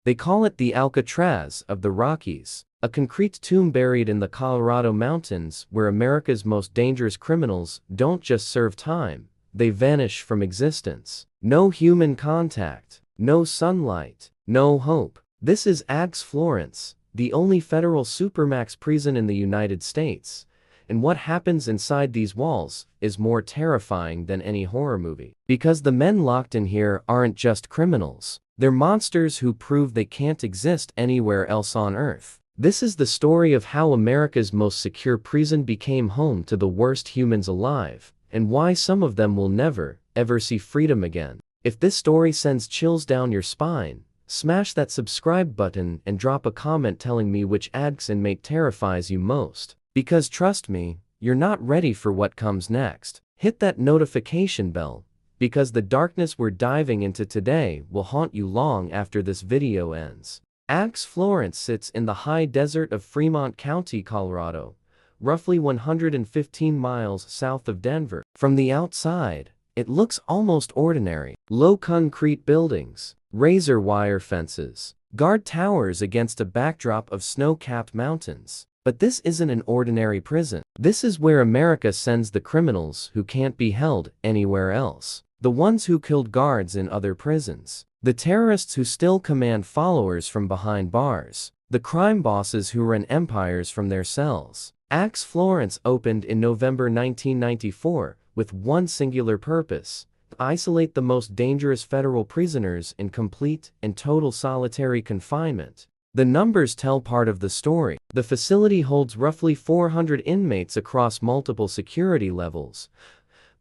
They call it the Alcatraz of the Rockies, a concrete tomb buried in the Colorado mountains where America's most dangerous criminals don't just serve time, they vanish from existence. No human contact, no sunlight, no hope. This is ADX Florence, the only federal Supermax prison in the United States. And what happens inside these walls is more terrifying than any horror movie. Because the men locked in here aren't just criminals. They're monsters who prove they can't exist anywhere else on Earth. This is the story of how America's most secure prison became home to the worst humans alive, and why some of them will never, ever see freedom again. If this story sends chills down your spine, smash that subscribe button and drop a comment telling me which ADX inmate terrifies you most. Because trust me, you're not ready for what comes next. Hit that notification bell, because the darkness we're diving into today will haunt you long after this video ends. ADX Florence sits in the high desert of Fremont County, Colorado, roughly 115 miles south of Denver. From the outside, it looks almost ordinary. Low concrete buildings, razor wire fences, guard towers against a backdrop of snow-capped mountains. But this isn't an ordinary prison. This is where America sends the criminals who can't be held anywhere else. The ones who killed guards in other prisons. The terrorists who still command followers from behind bars. The crime bosses who run empires from their cells. ADX Florence opened in November 1994 with one singular purpose: to isolate the most dangerous federal prisoners in complete and total solitary confinement. The numbers tell part of the story. The facility holds roughly 400 inmates across multiple security levels,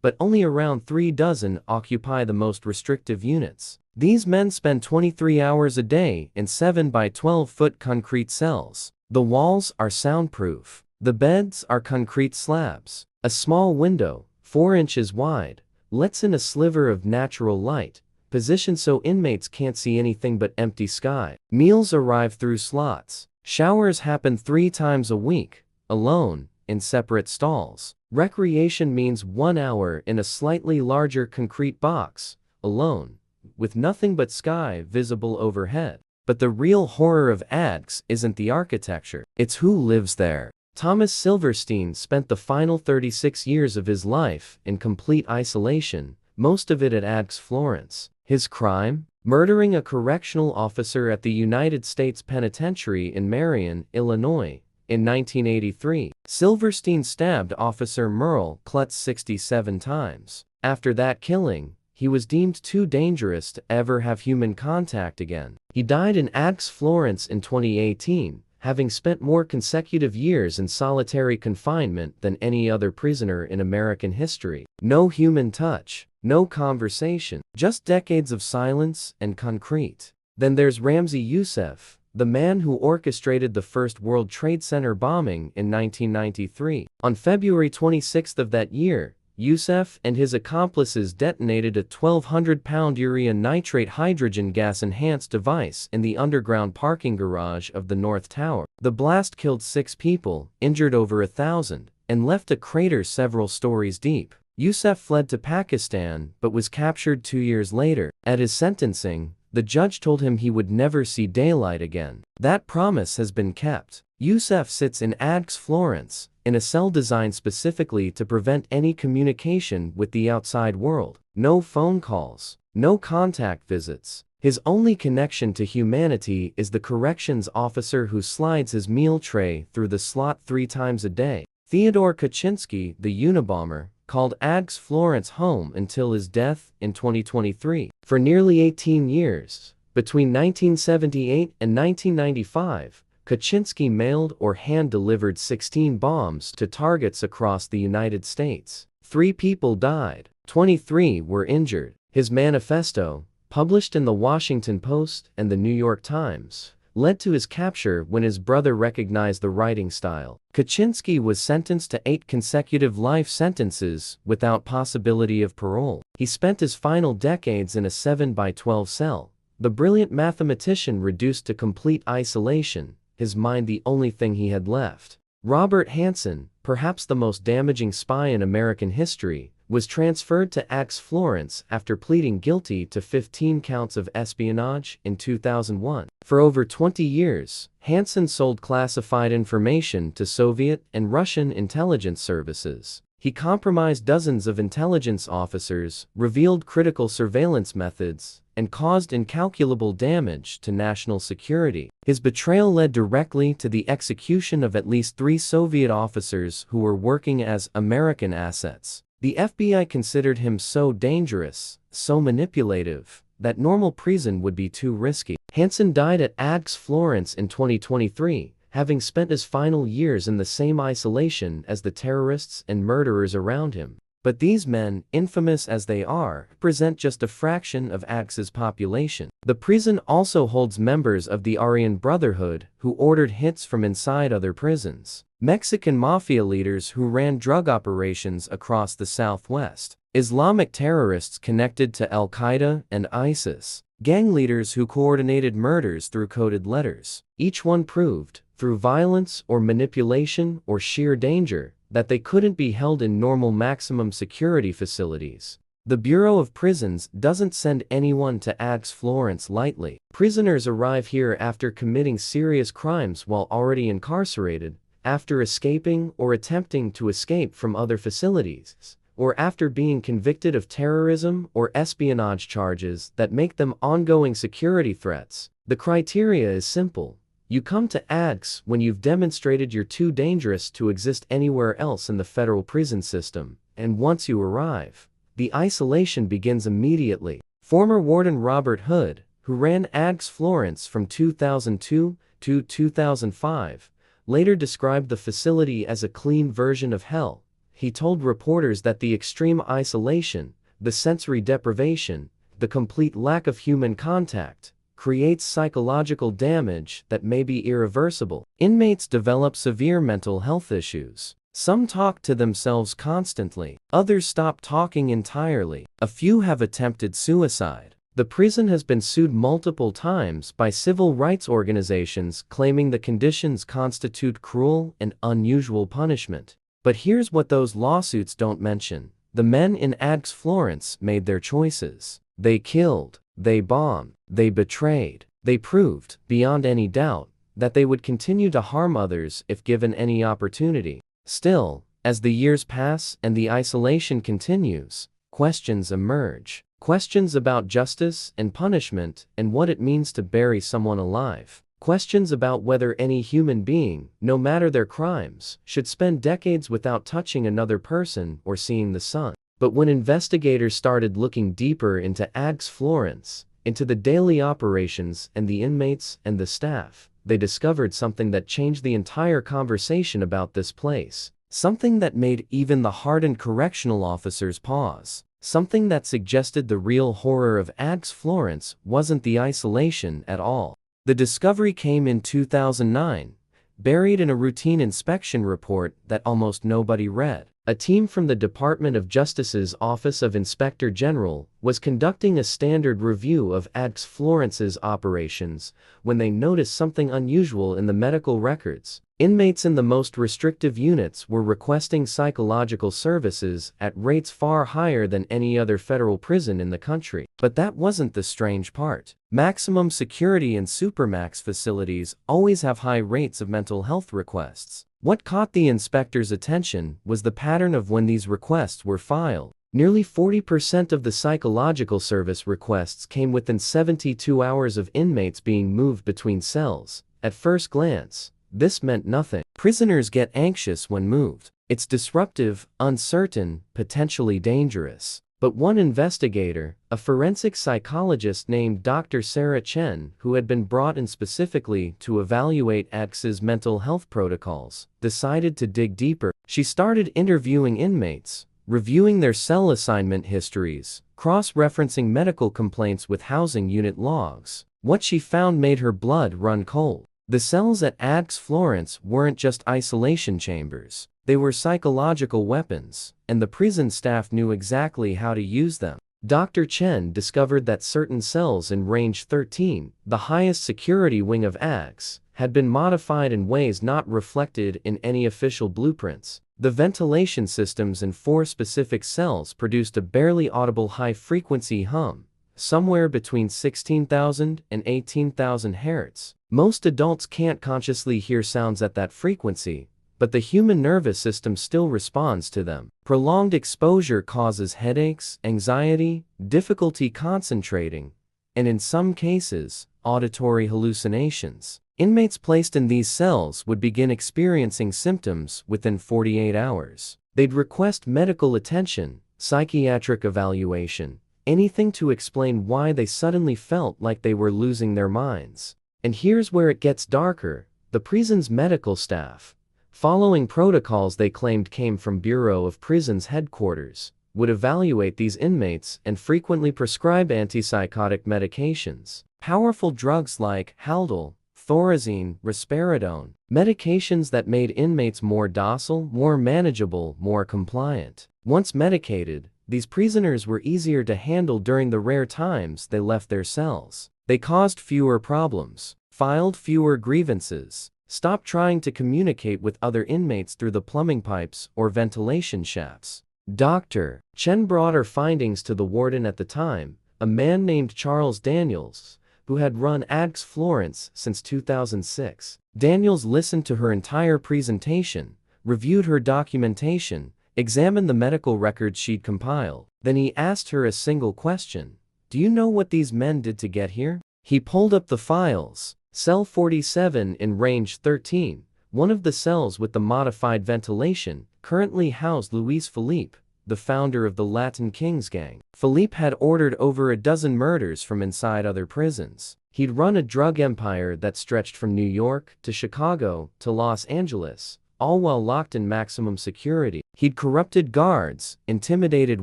but only around 3 dozen occupy the most restrictive units. These men spend 23 hours a day in 7 by 12-foot concrete cells. The walls are soundproof. The beds are concrete slabs. A small window, 4 inches wide, lets in a sliver of natural light, positioned so inmates can't see anything but empty sky. Meals arrive through slots. Showers happen 3 times a week, alone, in separate stalls. Recreation means 1 hour in a slightly larger concrete box, alone, with nothing but sky visible overhead. But the real horror of ADX isn't the architecture, it's who lives there. Thomas Silverstein spent the final 36 years of his life in complete isolation, most of it at ADX Florence. His crime? Murdering a correctional officer at the United States Penitentiary in Marion, Illinois, in 1983. Silverstein stabbed Officer Merle Klutz 67 times. After that killing, he was deemed too dangerous to ever have human contact again. He died in ADX Florence in 2018, having spent more consecutive years in solitary confinement than any other prisoner in American history. No human touch. No conversation, just decades of silence and concrete. Then there's Ramzi Youssef, the man who orchestrated the first World Trade Center bombing in 1993. On February 26th of that year, Youssef and his accomplices detonated a 1,200-pound urea nitrate hydrogen gas-enhanced device in the underground parking garage of the North Tower. The blast killed 6 people, injured over 1,000, and left a crater several stories deep. Youssef fled to Pakistan but was captured 2 years later. At his sentencing, the judge told him he would never see daylight again. That promise has been kept. Youssef sits in ADX Florence, in a cell designed specifically to prevent any communication with the outside world. No phone calls, no contact visits. His only connection to humanity is the corrections officer who slides his meal tray through the slot 3 times a day. Theodore Kaczynski, the Unabomber, called ADX Florence home until his death in 2023. For nearly 18 years, between 1978 and 1995, Kaczynski mailed or hand-delivered 16 bombs to targets across the United States. 3 people died, 23 were injured. His manifesto, published in the Washington Post and the New York Times, led to his capture when his brother recognized the writing style. Kaczynski was sentenced to 8 consecutive life sentences without possibility of parole. He spent his final decades in a 7 by 12 cell, the brilliant mathematician reduced to complete isolation, his mind the only thing he had left. Robert Hanssen, perhaps the most damaging spy in American history, was transferred to ADX Florence after pleading guilty to 15 counts of espionage in 2001. For over 20 years, Hansen sold classified information to Soviet and Russian intelligence services. He compromised dozens of intelligence officers, revealed critical surveillance methods, and caused incalculable damage to national security. His betrayal led directly to the execution of at least 3 Soviet officers who were working as American assets. The FBI considered him so dangerous, so manipulative, that normal prison would be too risky. Hansen died at ADX Florence in 2023, having spent his final years in the same isolation as the terrorists and murderers around him. But these men, infamous as they are, represent just a fraction of ADX's population. The prison also holds members of the Aryan Brotherhood who ordered hits from inside other prisons, Mexican mafia leaders who ran drug operations across the Southwest, Islamic terrorists connected to Al-Qaeda and ISIS, gang leaders who coordinated murders through coded letters. Each one proved, through violence or manipulation or sheer danger, that they couldn't be held in normal maximum security facilities. The Bureau of Prisons doesn't send anyone to ADX Florence lightly. Prisoners arrive here after committing serious crimes while already incarcerated, after escaping or attempting to escape from other facilities, or after being convicted of terrorism or espionage charges that make them ongoing security threats. The criteria is simple. You come to ADX when you've demonstrated you're too dangerous to exist anywhere else in the federal prison system, and once you arrive, the isolation begins immediately. Former Warden Robert Hood, who ran ADX Florence from 2002 to 2005, later described the facility as a clean version of hell. He told reporters that the extreme isolation, the sensory deprivation, the complete lack of human contact, creates psychological damage that may be irreversible. Inmates develop severe mental health issues. Some talk to themselves constantly. Others stop talking entirely. A few have attempted suicide. The prison has been sued multiple times by civil rights organizations claiming the conditions constitute cruel and unusual punishment. But here's what those lawsuits don't mention. The men in ADX Florence made their choices. They killed. They bombed. They betrayed. They proved, beyond any doubt, that they would continue to harm others if given any opportunity. Still, as the years pass and the isolation continues, questions emerge. Questions about justice and punishment and what it means to bury someone alive. Questions about whether any human being, no matter their crimes, should spend decades without touching another person or seeing the sun. But when investigators started looking deeper into ADX Florence, into the daily operations and the inmates and the staff, they discovered something that changed the entire conversation about this place. Something that made even the hardened correctional officers pause. Something that suggested the real horror of ADX Florence wasn't the isolation at all. The discovery came in 2009, buried in a routine inspection report that almost nobody read. A team from the Department of Justice's Office of Inspector General was conducting a standard review of ADX Florence's operations when they noticed something unusual in the medical records. Inmates in the most restrictive units were requesting psychological services at rates far higher than any other federal prison in the country. But that wasn't the strange part. Maximum security and Supermax facilities always have high rates of mental health requests. What caught the inspector's attention was the pattern of when these requests were filed. Nearly 40% of the psychological service requests came within 72 hours of inmates being moved between cells. At first glance, this meant nothing. Prisoners get anxious when moved. It's disruptive, uncertain, potentially dangerous. But one investigator, a forensic psychologist named Dr. Sarah Chen, who had been brought in specifically to evaluate ADX's mental health protocols, decided to dig deeper. She started interviewing inmates, reviewing their cell assignment histories, cross-referencing medical complaints with housing unit logs. What she found made her blood run cold. The cells at ADX Florence weren't just isolation chambers. They were psychological weapons, and the prison staff knew exactly how to use them. Dr. Chen discovered that certain cells in Range 13, the highest security wing of ADX, had been modified in ways not reflected in any official blueprints. The ventilation systems in 4 specific cells produced a barely audible high-frequency hum, somewhere between 16,000 and 18,000 Hz. Most adults can't consciously hear sounds at that frequency, but the human nervous system still responds to them. Prolonged exposure causes headaches, anxiety, difficulty concentrating, and in some cases, auditory hallucinations. Inmates placed in these cells would begin experiencing symptoms within 48 hours. They'd request medical attention, psychiatric evaluation, anything to explain why they suddenly felt like they were losing their minds. And here's where it gets darker. The prison's medical staff, following protocols they claimed came from Bureau of Prisons headquarters, would evaluate these inmates and frequently prescribe antipsychotic medications. Powerful drugs like Haldol, Thorazine, Risperidone, medications that made inmates more docile, more manageable, more compliant. Once medicated, these prisoners were easier to handle during the rare times they left their cells. They caused fewer problems, filed fewer grievances, stopped trying to communicate with other inmates through the plumbing pipes or ventilation shafts. Dr. Chen brought her findings to the warden at the time, a man named Charles Daniels, who had run ADX Florence since 2006. Daniels listened to her entire presentation, reviewed her documentation, examined the medical records she'd compiled. Then he asked her a single question. "Do you know what these men did to get here?" He pulled up the files. Cell 47 in range 13, one of the cells with the modified ventilation, currently housed Luis Felipe, the founder of the Latin Kings gang. Felipe had ordered over a dozen murders from inside other prisons. He'd run a drug empire that stretched from New York to Chicago to Los Angeles, all while locked in maximum security. He'd corrupted guards, intimidated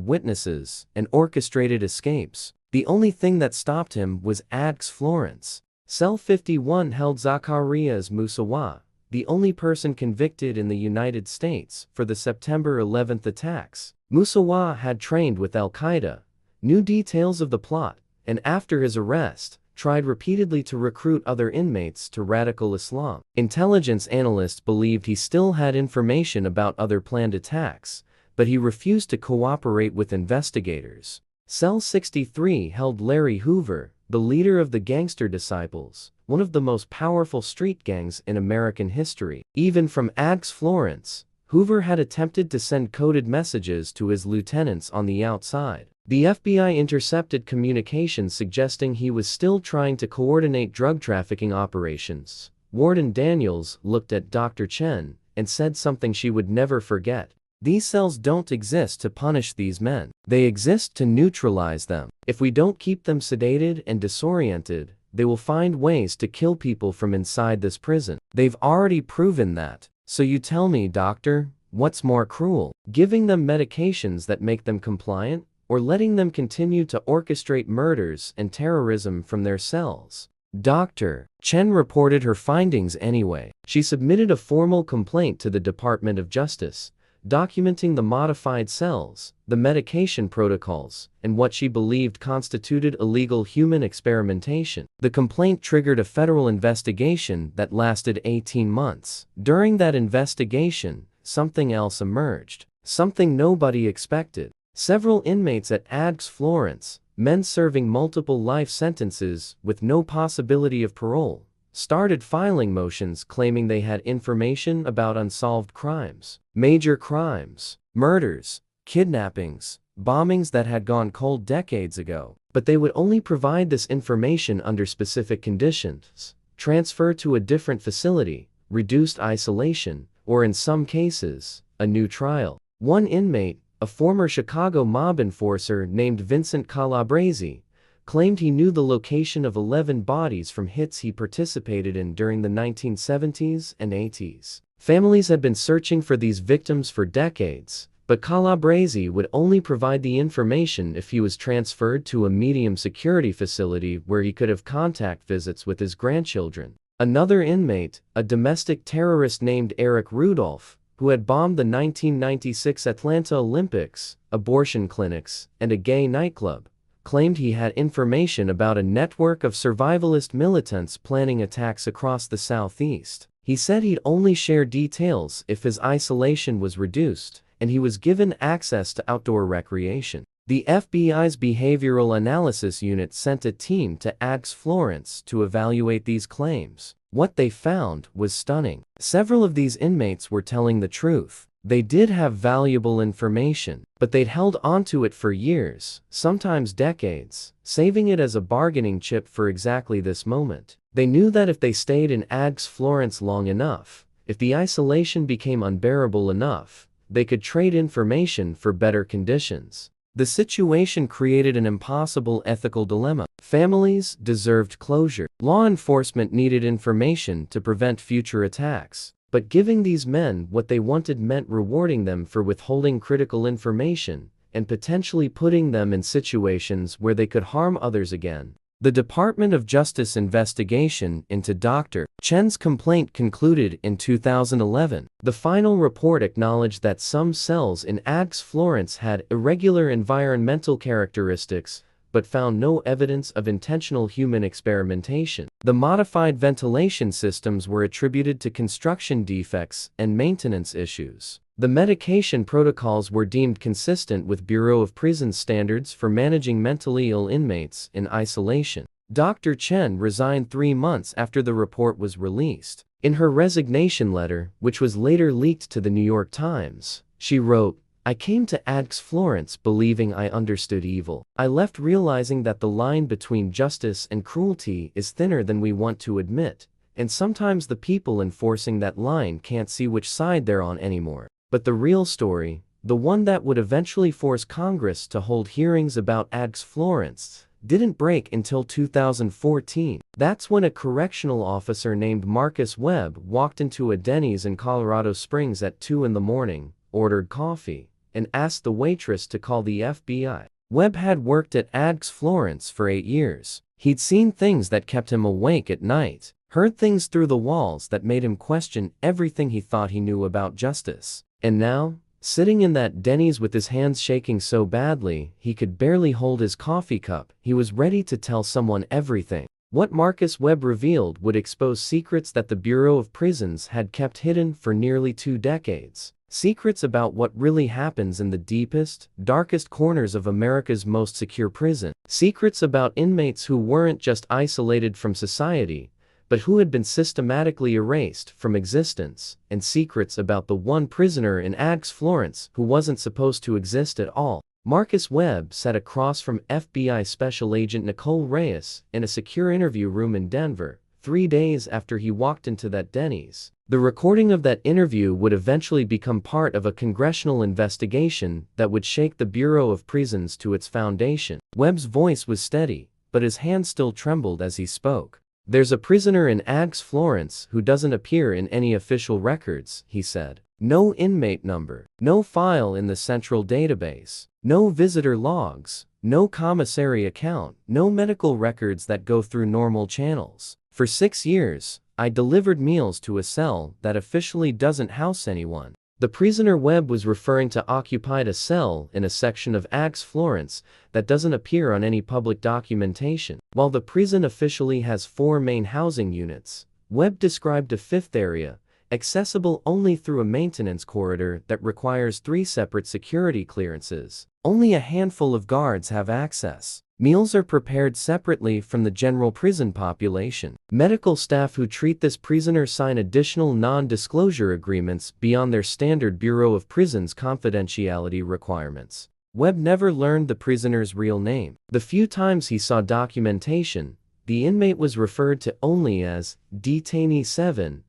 witnesses, and orchestrated escapes. The only thing that stopped him was ADX Florence. Cell 51 held Zacarias Musawa, the only person convicted in the United States for the September 11th attacks. Musawa had trained with Al-Qaeda, knew details of the plot, and after his arrest, tried repeatedly to recruit other inmates to radical Islam. Intelligence analysts believed he still had information about other planned attacks, but he refused to cooperate with investigators. Cell 63 held Larry Hoover, the leader of the Gangster Disciples, one of the most powerful street gangs in American history. Even from ADX Florence, Hoover had attempted to send coded messages to his lieutenants on the outside. The FBI intercepted communications suggesting he was still trying to coordinate drug trafficking operations. Warden Daniels looked at Dr. Chen and said something she would never forget. "These cells don't exist to punish these men. They exist to neutralize them. If we don't keep them sedated and disoriented, they will find ways to kill people from inside this prison. They've already proven that. So you tell me, doctor, what's more cruel? Giving them medications that make them compliant, or letting them continue to orchestrate murders and terrorism from their cells?" Dr. Chen reported her findings anyway. She submitted a formal complaint to the Department of Justice, documenting the modified cells, the medication protocols, and what she believed constituted illegal human experimentation. The complaint triggered a federal investigation that lasted 18 months. During that investigation, something else emerged. Something nobody expected. Several inmates at ADX Florence, men serving multiple life sentences with no possibility of parole, started filing motions claiming they had information about unsolved crimes, major crimes, murders, kidnappings, bombings that had gone cold decades ago. But they would only provide this information under specific conditions: transfer to a different facility, reduced isolation, or in some cases, a new trial. One inmate, a former Chicago mob enforcer named Vincent Calabrese, claimed he knew the location of 11 bodies from hits he participated in during the 1970s and 80s. Families had been searching for these victims for decades, but Calabrese would only provide the information if he was transferred to a medium security facility where he could have contact visits with his grandchildren. Another inmate, a domestic terrorist named Eric Rudolph, who had bombed the 1996 Atlanta Olympics, abortion clinics, and a gay nightclub, claimed he had information about a network of survivalist militants planning attacks across the Southeast. He said he'd only share details if his isolation was reduced, and he was given access to outdoor recreation. The FBI's Behavioral Analysis Unit sent a team to ADX Florence to evaluate these claims. What they found was stunning. Several of these inmates were telling the truth. They did have valuable information, but they'd held onto it for years, sometimes decades, saving it as a bargaining chip for exactly this moment. They knew that if they stayed in ADX Florence long enough, if the isolation became unbearable enough, they could trade information for better conditions. The situation created an impossible ethical dilemma. Families deserved closure. Law enforcement needed information to prevent future attacks. But giving these men what they wanted meant rewarding them for withholding critical information and potentially putting them in situations where they could harm others again. The Department of Justice investigation into Dr. Chen's complaint concluded in 2011. The final report acknowledged that some cells in ADX Florence had irregular environmental characteristics, but found no evidence of intentional human experimentation. The modified ventilation systems were attributed to construction defects and maintenance issues. The medication protocols were deemed consistent with Bureau of Prisons standards for managing mentally ill inmates in isolation. Dr. Chen resigned 3 months after the report was released. In her resignation letter, which was later leaked to the New York Times, she wrote, "I came to ADX Florence believing I understood evil. I left realizing that the line between justice and cruelty is thinner than we want to admit, and sometimes the people enforcing that line can't see which side they're on anymore." But the real story, the one that would eventually force Congress to hold hearings about ADX Florence, didn't break until 2014. That's when a correctional officer named Marcus Webb walked into a Denny's in Colorado Springs at 2 in the morning, ordered coffee, and asked the waitress to call the FBI. Webb had worked at ADX Florence for 8 years. He'd seen things that kept him awake at night, heard things through the walls that made him question everything he thought he knew about justice. And now, sitting in that Denny's with his hands shaking so badly he could barely hold his coffee cup, he was ready to tell someone everything. What Marcus Webb revealed would expose secrets that the Bureau of Prisons had kept hidden for nearly 2 decades. Secrets about what really happens in the deepest, darkest corners of America's most secure prison. Secrets about inmates who weren't just isolated from society, but who had been systematically erased from existence, and secrets about the one prisoner in ADX Florence who wasn't supposed to exist at all. Marcus Webb sat across from FBI Special Agent Nicole Reyes in a secure interview room in Denver, 3 days after he walked into that Denny's. The recording of that interview would eventually become part of a congressional investigation that would shake the Bureau of Prisons to its foundation. Webb's voice was steady, but his hand still trembled as he spoke. "There's a prisoner in ADX Florence who doesn't appear in any official records," he said. "No inmate number, no file in the central database, no visitor logs, no commissary account, no medical records that go through normal channels. For 6 years, I delivered meals to a cell that officially doesn't house anyone." The prisoner Webb was referring to occupied a cell in a section of ADX Florence that doesn't appear on any public documentation. While the prison officially has 4 main housing units, Webb described a 5th area, accessible only through a maintenance corridor that requires 3 separate security clearances. Only a handful of guards have access. Meals are prepared separately from the general prison population. Medical staff who treat this prisoner sign additional non-disclosure agreements beyond their standard Bureau of Prisons confidentiality requirements. Webb never learned the prisoner's real name. The few times he saw documentation, the inmate was referred to only as Detainee 7,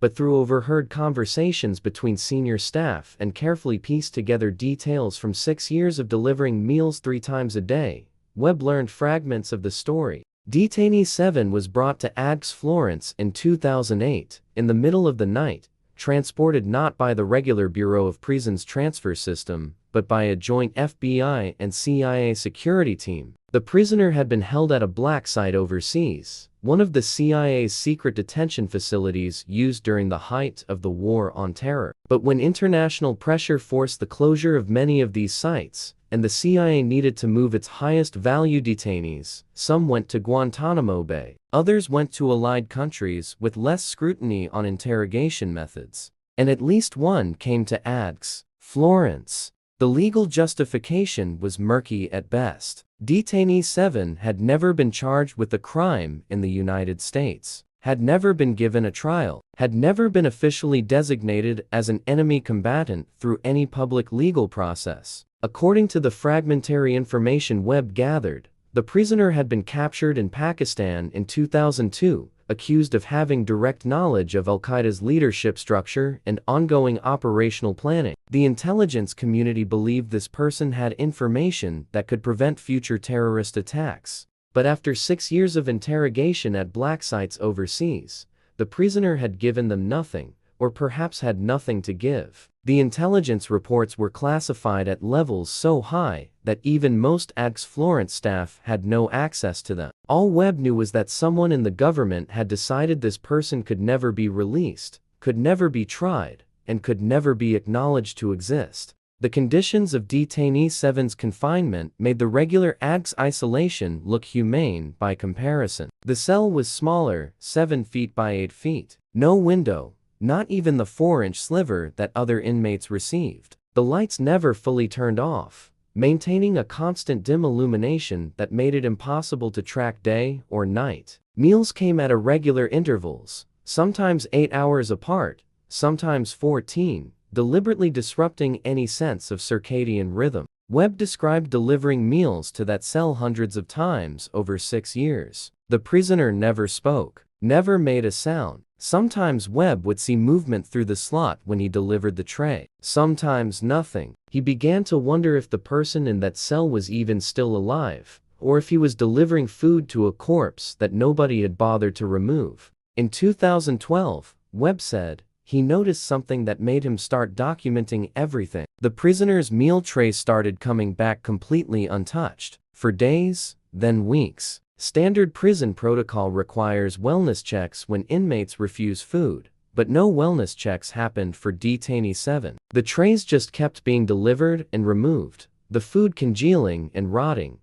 but through overheard conversations between senior staff and carefully pieced together details from 6 years of delivering meals 3 times a day, Webb learned fragments of the story. Detainee 7 was brought to ADX Florence in 2008, in the middle of the night, transported not by the regular Bureau of Prisons transfer system, but by a joint FBI and CIA security team. The prisoner had been held at a black site overseas, one of the CIA's secret detention facilities used during the height of the War on Terror. But when international pressure forced the closure of many of these sites, and the CIA needed to move its highest value detainees. Some went to Guantanamo Bay. Others went to allied countries with less scrutiny on interrogation methods. And at least one came to ADX Florence. The legal justification was murky at best. Detainee 7 had never been charged with a crime in the United States, had never been given a trial, had never been officially designated as an enemy combatant through any public legal process. According to the fragmentary information Webb gathered, the prisoner had been captured in Pakistan in 2002, accused of having direct knowledge of Al-Qaeda's leadership structure and ongoing operational planning. The intelligence community believed this person had information that could prevent future terrorist attacks. But after 6 years of interrogation at black sites overseas, the prisoner had given them nothing, or perhaps had nothing to give. The intelligence reports were classified at levels so high that even most ADX Florence staff had no access to them. All Webb knew was that someone in the government had decided this person could never be released, could never be tried, and could never be acknowledged to exist. The conditions of Detainee 7's confinement made the regular ADX isolation look humane by comparison. The cell was smaller, 7 feet by 8 feet. No window, not even the 4-inch sliver that other inmates received. The lights never fully turned off, maintaining a constant dim illumination that made it impossible to track day or night. Meals came at irregular intervals, sometimes 8 hours apart, sometimes 14, deliberately disrupting any sense of circadian rhythm. Webb described delivering meals to that cell hundreds of times over 6 years. The prisoner never spoke, never made a sound. Sometimes Webb would see movement through the slot when he delivered the tray. Sometimes nothing. He began to wonder if the person in that cell was even still alive, or if he was delivering food to a corpse that nobody had bothered to remove. In 2012, Webb said, he noticed something that made him start documenting everything. The prisoner's meal trays started coming back completely untouched, for days, then weeks. Standard prison protocol requires wellness checks when inmates refuse food, but no wellness checks happened for Detainee 7. The trays just kept being delivered and removed, the food congealing and rotting,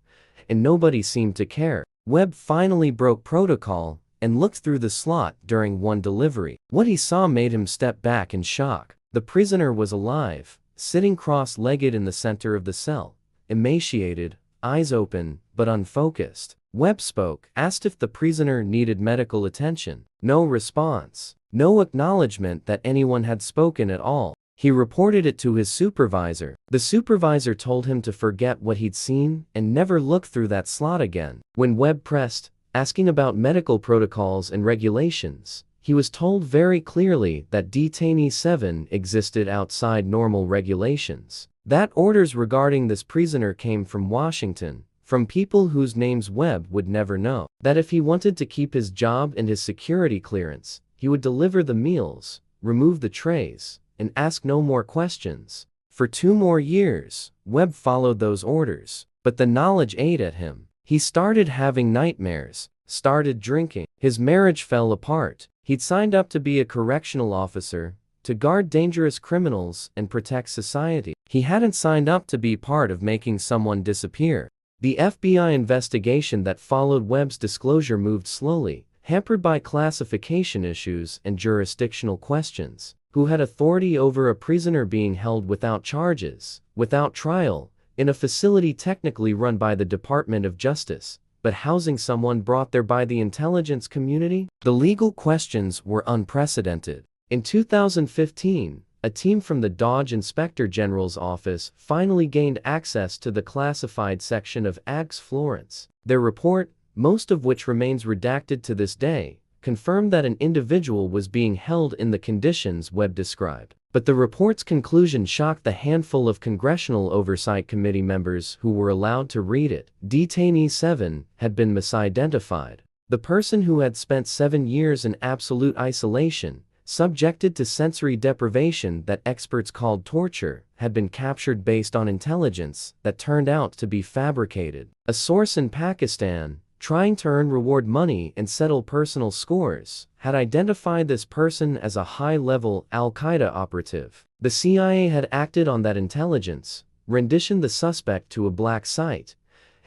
and nobody seemed to care. Webb finally broke protocol and looked through the slot during one delivery. What he saw made him step back in shock. The prisoner was alive, sitting cross-legged in the center of the cell, emaciated, eyes open, but unfocused. Webb spoke, asked if the prisoner needed medical attention. No response. No acknowledgement that anyone had spoken at all. He reported it to his supervisor. The supervisor told him to forget what he'd seen and never look through that slot again. When Webb pressed, asking about medical protocols and regulations, he was told very clearly that Detainee 7 existed outside normal regulations. That orders regarding this prisoner came from Washington, from people whose names Webb would never know. That if he wanted to keep his job and his security clearance, he would deliver the meals, remove the trays, and ask no more questions. For 2 more years, Webb followed those orders, but the knowledge ate at him. He started having nightmares, started drinking. His marriage fell apart. He'd signed up to be a correctional officer, to guard dangerous criminals and protect society. He hadn't signed up to be part of making someone disappear. The FBI investigation that followed Webb's disclosure moved slowly, hampered by classification issues and jurisdictional questions. Who had authority over a prisoner being held without charges, without trial, in a facility technically run by the Department of Justice, but housing someone brought there by the intelligence community? The legal questions were unprecedented. In 2015, a team from the Dodge Inspector General's office finally gained access to the classified section of ADX Florence. Their report, most of which remains redacted to this day, confirmed that an individual was being held in the conditions Webb described. But the report's conclusion shocked the handful of Congressional Oversight Committee members who were allowed to read it. Detainee 7 had been misidentified. The person who had spent 7 years in absolute isolation, subjected to sensory deprivation that experts called torture, had been captured based on intelligence that turned out to be fabricated. A source in Pakistan, trying to earn reward money and settle personal scores, had identified this person as a high-level Al-Qaeda operative. The CIA had acted on that intelligence, renditioned the suspect to a black site,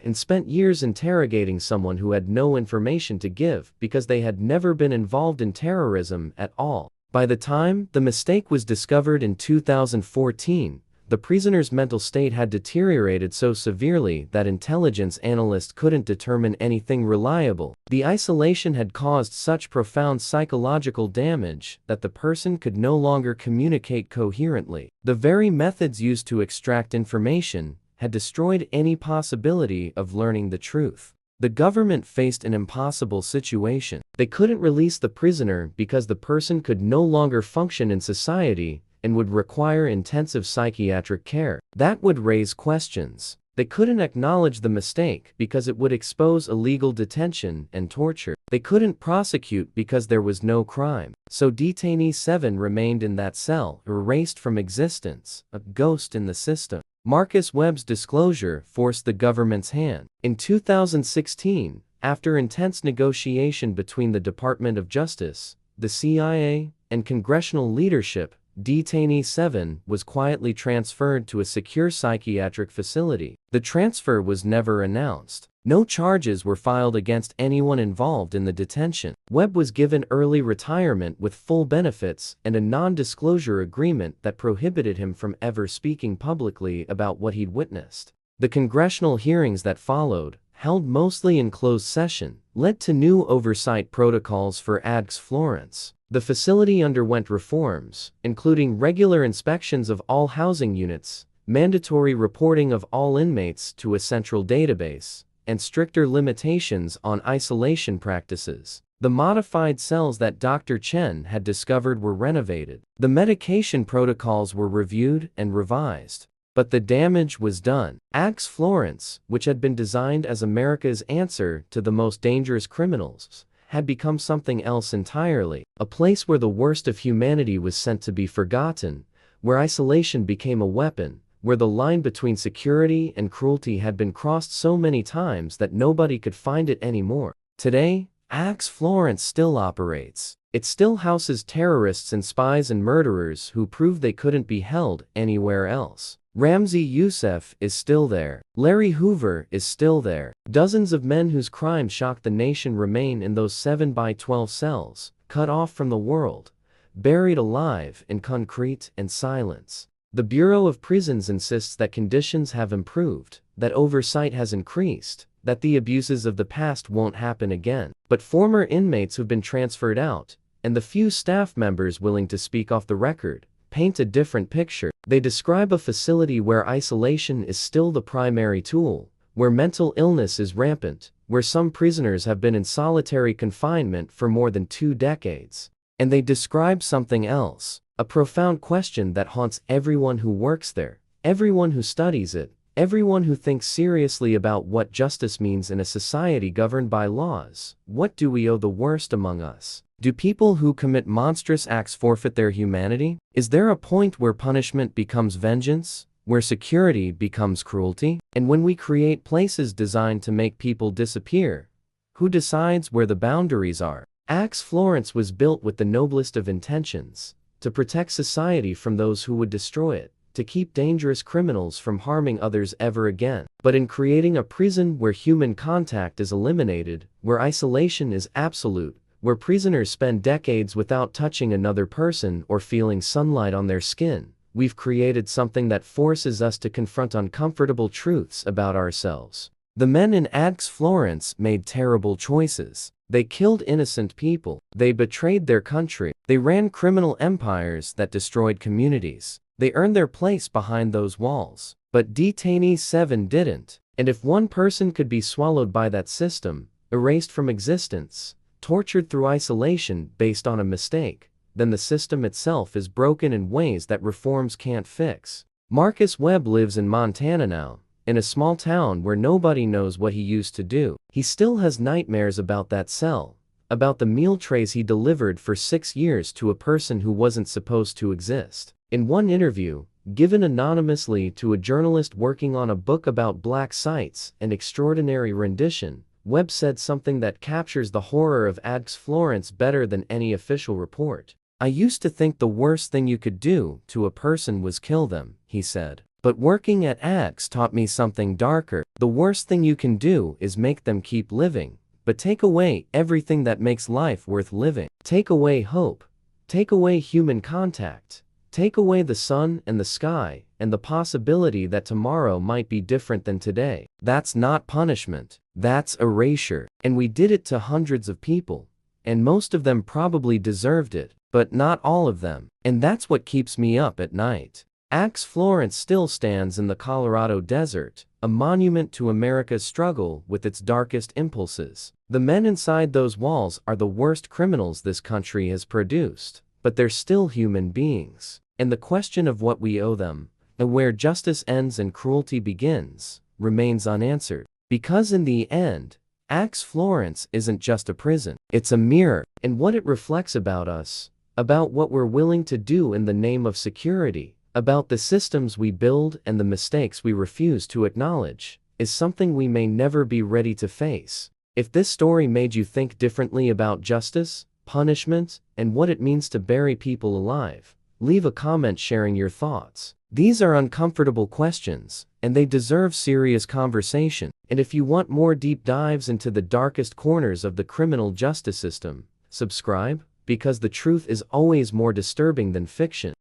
and spent years interrogating someone who had no information to give because they had never been involved in terrorism at all. By the time the mistake was discovered in 2014, the prisoner's mental state had deteriorated so severely that intelligence analysts couldn't determine anything reliable. The isolation had caused such profound psychological damage that the person could no longer communicate coherently. The very methods used to extract information had destroyed any possibility of learning the truth. The government faced an impossible situation. They couldn't release the prisoner because the person could no longer function in society and would require intensive psychiatric care. That would raise questions. They couldn't acknowledge the mistake because it would expose illegal detention and torture. They couldn't prosecute because there was no crime. So detainee 7 remained in that cell, erased from existence, a ghost in the system. Marcus Webb's disclosure forced the government's hand. In 2016, after intense negotiation between the Department of Justice, the CIA, and congressional leadership, detainee 7 was quietly transferred to a secure psychiatric facility. The transfer was never announced. No charges were filed against anyone involved in the detention. Webb was given early retirement with full benefits and a non-disclosure agreement that prohibited him from ever speaking publicly about what he'd witnessed. The congressional hearings that followed, held mostly in closed session, led to new oversight protocols for ADX Florence. The facility underwent reforms, including regular inspections of all housing units, mandatory reporting of all inmates to a central database, and stricter limitations on isolation practices. The modified cells that Dr. Chen had discovered were renovated. The medication protocols were reviewed and revised. But the damage was done. ADX Florence, which had been designed as America's answer to the most dangerous criminals, had become something else entirely. A place where the worst of humanity was sent to be forgotten, where isolation became a weapon, where the line between security and cruelty had been crossed so many times that nobody could find it anymore. Today, ADX Florence still operates. It still houses terrorists and spies and murderers who proved they couldn't be held anywhere else. Ramzi Youssef is still there. Larry Hoover is still there. Dozens of men whose crimes shocked the nation remain in those 7x12 cells, cut off from the world, buried alive in concrete and silence. The Bureau of Prisons insists that conditions have improved, that oversight has increased, that the abuses of the past won't happen again. But former inmates who've been transferred out, and the few staff members willing to speak off the record, paint a different picture. They describe a facility where isolation is still the primary tool, where mental illness is rampant, where some prisoners have been in solitary confinement for more than 2 decades. And they describe something else, a profound question that haunts everyone who works there, everyone who studies it, everyone who thinks seriously about what justice means in a society governed by laws. What do we owe the worst among us? Do people who commit monstrous acts forfeit their humanity? Is there a point where punishment becomes vengeance, where security becomes cruelty? And when we create places designed to make people disappear, who decides where the boundaries are? ADX Florence was built with the noblest of intentions, to protect society from those who would destroy it, to keep dangerous criminals from harming others ever again. But in creating a prison where human contact is eliminated, where isolation is absolute, where prisoners spend decades without touching another person or feeling sunlight on their skin, we've created something that forces us to confront uncomfortable truths about ourselves. The men in ADX Florence made terrible choices. They killed innocent people. They betrayed their country. They ran criminal empires that destroyed communities. They earned their place behind those walls. But detainee 7 didn't. And if one person could be swallowed by that system, erased from existence, tortured through isolation based on a mistake, then the system itself is broken in ways that reforms can't fix. Marcus Webb lives in Montana now, in a small town where nobody knows what he used to do. He still has nightmares about that cell, about the meal trays he delivered for 6 years to a person who wasn't supposed to exist. In one interview, given anonymously to a journalist working on a book about black sites and extraordinary rendition, Webb said something that captures the horror of ADX Florence better than any official report. "I used to think the worst thing you could do to a person was kill them," he said. But working at ADX taught me something darker. The worst thing you can do is make them keep living, but take away everything that makes life worth living. Take away hope. Take away human contact. Take away the sun and the sky, and the possibility that tomorrow might be different than today. That's not punishment. That's erasure. And we did it to hundreds of people. And most of them probably deserved it, but not all of them. And that's what keeps me up at night. ADX Florence still stands in the Colorado desert, a monument to America's struggle with its darkest impulses. The men inside those walls are the worst criminals this country has produced, but they're still human beings. And the question of what we owe them, and where justice ends and cruelty begins, remains unanswered. Because in the end, ADX Florence isn't just a prison. It's a mirror, and what it reflects about us, about what we're willing to do in the name of security, about the systems we build and the mistakes we refuse to acknowledge, is something we may never be ready to face. If this story made you think differently about justice, punishment, and what it means to bury people alive, leave a comment sharing your thoughts. These are uncomfortable questions, and they deserve serious conversation. And if you want more deep dives into the darkest corners of the criminal justice system, subscribe, because the truth is always more disturbing than fiction.